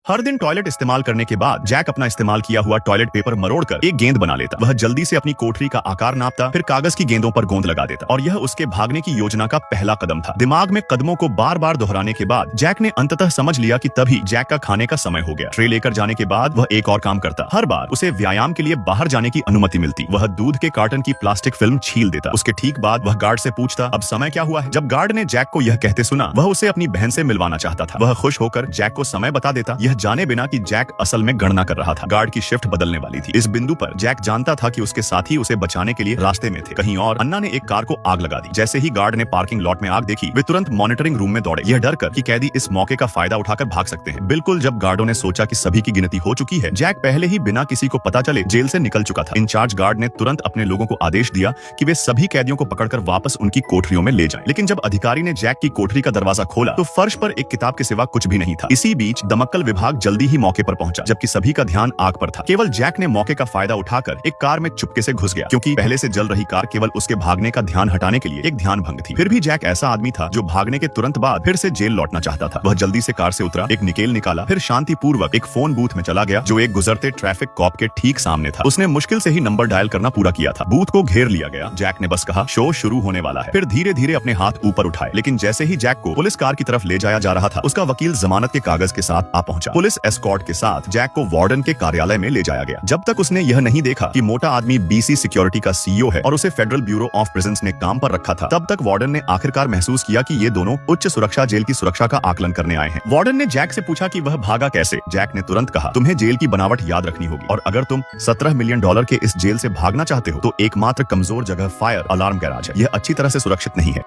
हर दिन टॉयलेट इस्तेमाल करने के बाद जैक अपना इस्तेमाल किया हुआ टॉयलेट पेपर मरोड़कर एक गेंद बना लेता। वह जल्दी से अपनी कोठरी का आकार नापता, फिर कागज की गेंदों पर गोंद लगा देता और यह उसके भागने की योजना का पहला कदम था। दिमाग में कदमों को बार बार दोहराने के बाद जैक ने अंततः समझ लिया कि तभी जैक का खाने का समय हो गया। ट्रे लेकर जाने के बाद वह एक और काम करता। हर बार उसे व्यायाम के लिए बाहर जाने की अनुमति मिलती। वह दूध के कार्टन की प्लास्टिक फिल्म छील देता। उसके ठीक बाद वह गार्ड से पूछता, अब समय क्या हुआ है? जब गार्ड ने जैक को यह कहते सुना, वह उसे अपनी बहन से मिलवाना चाहता था। वह खुश होकर जैक को समय बता देता, यह जाने बिना कि जैक असल में गणना कर रहा था। गार्ड की शिफ्ट बदलने वाली थी। इस बिंदु पर जैक जानता था कि उसके साथी उसे बचाने के लिए रास्ते में थे। कहीं और अन्ना ने एक कार को आग लगा दी। जैसे ही गार्ड ने पार्किंग लॉट में आग देखी, वे तुरंत मॉनिटरिंग रूम में दौड़े, यह डरकर कि कैदी इस मौके का फायदा उठाकर भाग सकते हैं। बिल्कुल जब गार्डों ने सोचा कि सभी की गिनती हो चुकी है, जैक पहले ही बिना किसी को पता चले जेल से निकल चुका था। इंचार्ज गार्ड ने तुरंत अपने लोगों को आदेश दिया कि वे सभी कैदियों को पकड़कर वापस उनकी कोठरियों में ले जाएं। लेकिन जब अधिकारी ने जैक की कोठरी का दरवाजा खोला तो फर्श पर एक किताब के सिवा कुछ भी नहीं था। इसी बीच दमक्कल विभाग जल्दी ही मौके पर पहुंचा, जबकि सभी का ध्यान आग पर था। केवल जैक ने मौके का फायदा उठाकर एक कार में चुपके से घुस गया, क्योंकि पहले से जल रही कार केवल उसके भागने का ध्यान हटाने के लिए एक ध्यान भंग थी। फिर भी जैक ऐसा आदमी था जो भागने के तुरंत बाद फिर से जेल लौटना चाहता था। वह जल्दी से कार से उतरा, एक निकेल निकाला, फिर शांतिपूर्वक एक फोन बूथ में चला गया जो एक गुजरते ट्रैफिक कॉप के ठीक सामने था। उसने मुश्किल से ही नंबर डायल करना पूरा किया था। बूथ को घेर लिया गया। जैक ने बस कहा, शो शुरू होने वाला है। फिर धीरे धीरे अपने हाथ ऊपर उठाए। लेकिन जैसे ही जैक को पुलिस कार की तरफ ले जाया जा रहा था, उसका वकील जमानत के कागज के साथ आ पहुंचा। पुलिस एस्कॉर्ट के साथ जैक को वार्डन के कार्यालय में ले जाया गया। जब तक उसने यह नहीं देखा कि मोटा आदमी बीसी सिक्योरिटी का सीईओ है और उसे फेडरल ब्यूरो ऑफ प्रिजन्स ने काम पर रखा था, तब तक वार्डन ने आखिरकार महसूस किया कि ये दोनों उच्च सुरक्षा जेल की सुरक्षा का आकलन करने आए हैं। वार्डन ने जैक से पूछा कि वह भागा कैसे। जैक ने तुरंत कहा, तुम्हें जेल की बनावट याद रखनी होगी और अगर तुम $17 मिलियन के इस जेल से भागना चाहते हो तो एकमात्र कमजोर जगह फायर अलार्म गैराज है। यह अच्छी तरह से सुरक्षित नहीं है।